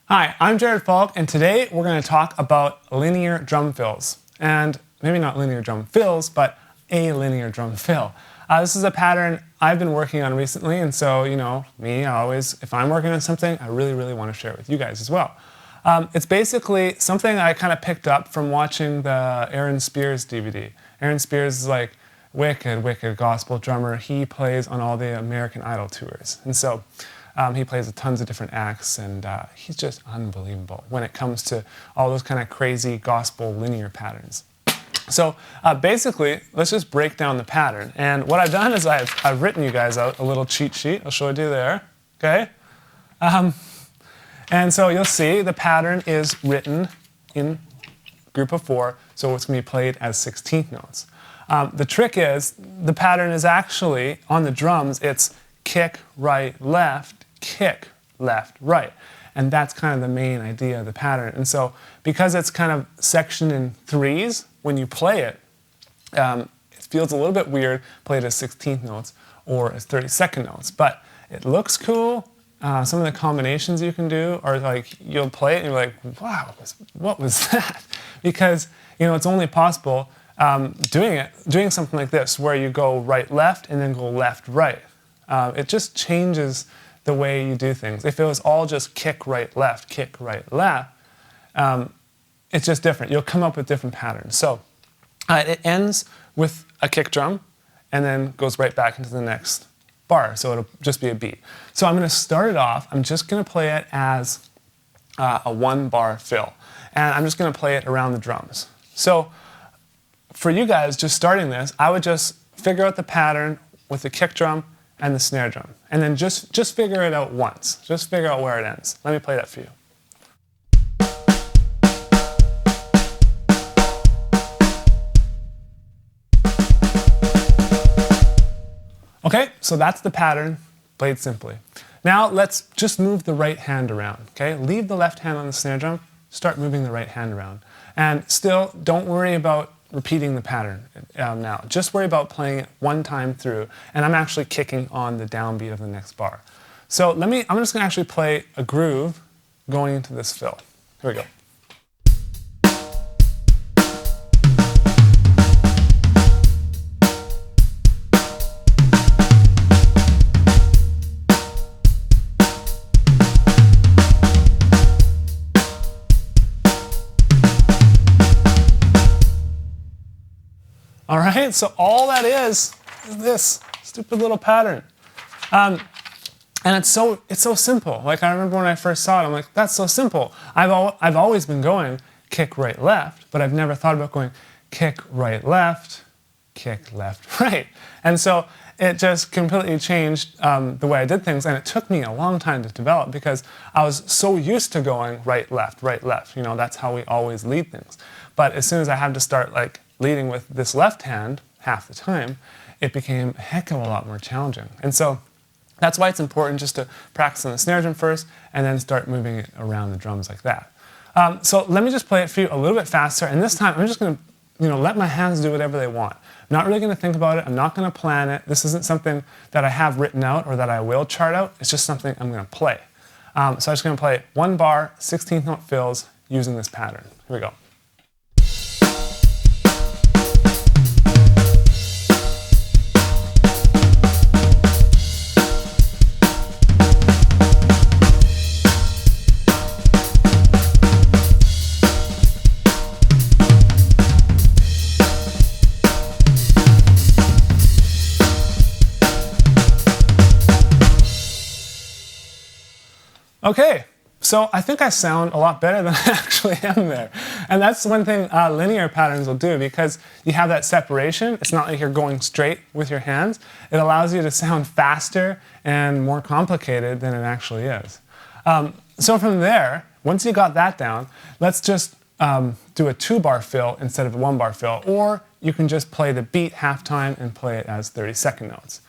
Hi, I'm Falk, and today we're going to talk about linear drum fills. And maybe not linear drum fills, but a linear drum fill. This is a pattern I've been working on recently, and so, if I'm working on something, I really want to share it with you guys as well. It's basically something I kind of picked up from watching the Aaron Spears DVD. Aaron Spears is like wicked gospel drummer. He plays on all the American Idol tours. And so he plays with tons of different acts, and he's just unbelievable when it comes to all those kind of crazy gospel linear patterns. So basically, let's just break down the pattern. And what I've done is I've written you guys out a little cheat sheet. I'll show you there, okay? And so you'll see the pattern is written in group of 4, so it's going to be played as 16th notes. The trick is the pattern is actually, on the drums, it's kick, right, left, kick, left, right. And that's kind of the main idea of the pattern. And so because it's kind of sectioned in 3s, when you play it, it feels a little bit weird played as 16th notes or as 32nd notes. But it looks cool. Some of the combinations you can do are like, you'll play it and you're like, wow, what was that? Because, it's only possible doing something like this where you go right, left, and then go left, right. It just changes the way you do things. If it was all just kick, right, left, it's just different. You'll come up with different patterns. So it ends with a kick drum and then goes right back into the next bar. So it'll just be a beat. So I'm going to start it off. I'm just going to play it as a 1-bar fill. And I'm just going to play it around the drums. So for you guys just starting this, I would just figure out the pattern with the kick drum and the snare drum. And then just figure it out once. Just figure out where it ends. Let me play that for you. Okay, so that's the pattern, played simply. Now let's just move the right hand around, okay? Leave the left hand on the snare drum, start moving the right hand around. And still, don't worry about repeating the pattern now. Just worry about playing it one time through, and I'm actually kicking on the downbeat of the next bar. So I'm just gonna actually play a groove going into this fill. Here we go. All right, so all that is this stupid little pattern. And it's so simple. Like, I remember when I first saw it, I'm like, that's so simple. I've always been going kick, right, left, but I've never thought about going kick, right, left, right. And so it just completely changed the way I did things, and it took me a long time to develop because I was so used to going right, left, right, left. That's how we always lead things. But as soon as I had to start leading with this left hand half the time, it became a heck of a lot more challenging. And so that's why it's important just to practice on the snare drum first and then start moving it around the drums like that. So let me just play it for you a little bit faster, and this time I'm just going to let my hands do whatever they want. I'm not really going to think about it. I'm not going to plan it. This isn't something that I have written out or that I will chart out. It's just something I'm going to play. So I'm just going to play 1 bar, 16th note fills using this pattern. Here we go. Okay, so I think I sound a lot better than I actually am there. And that's one thing linear patterns will do, because you have that separation. It's not like you're going straight with your hands. It allows you to sound faster and more complicated than it actually is. So from there, once you got that down, let's just do a 2-bar fill instead of a 1-bar fill, or you can just play the beat half time and play it as 32nd notes.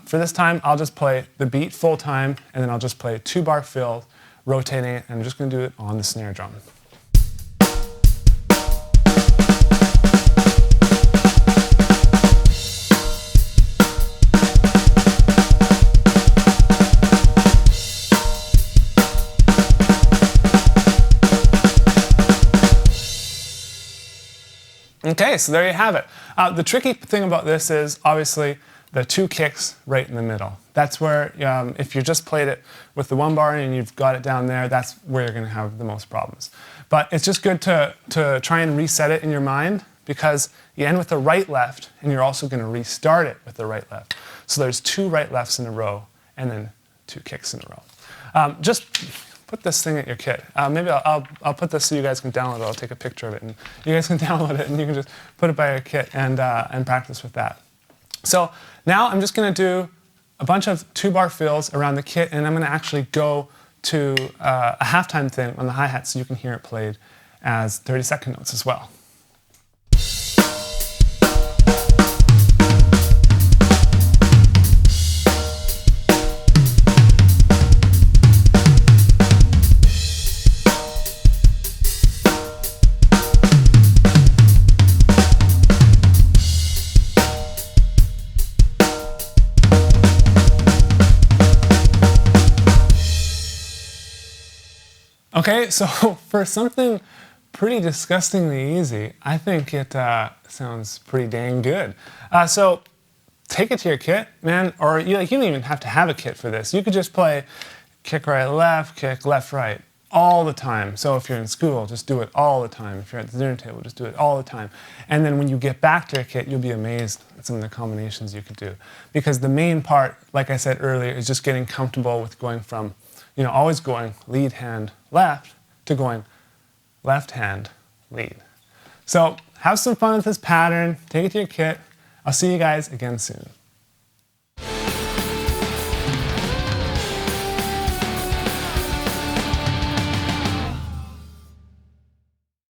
For this time, I'll just play the beat full time, and then I'll just play a 2-bar fill, rotating it, and I'm just going to do it on the snare drum. Okay, so there you have it. The tricky thing about this is obviously the 2 kicks right in the middle. That's where, if you just played it with the 1 bar and you've got it down there, that's where you're going to have the most problems. But it's just good to try and reset it in your mind, because you end with the right left and you're also going to restart it with the right left. So there's 2 right lefts in a row and then 2 kicks in a row. Just put this thing at your kit. Maybe I'll put this so you guys can download it. I'll take a picture of it and you guys can download it and you can just put it by your kit and practice with that. So now I'm just going to do a bunch of 2-bar fills around the kit, and I'm going to actually go to a halftime thing on the hi-hat so you can hear it played as 30-second notes as well. Okay, so for something pretty disgustingly easy, I think it sounds pretty dang good. So take it to your kit, man, or you don't even have to have a kit for this. You could just play kick right left, kick left right all the time. So if you're in school, just do it all the time. If you're at the dinner table, just do it all the time. And then when you get back to your kit, you'll be amazed at some of the combinations you could do. Because the main part, like I said earlier, is just getting comfortable with going from, always going lead hand left to going left hand lead. So have some fun with this pattern, take it to your kit. I'll see you guys again soon.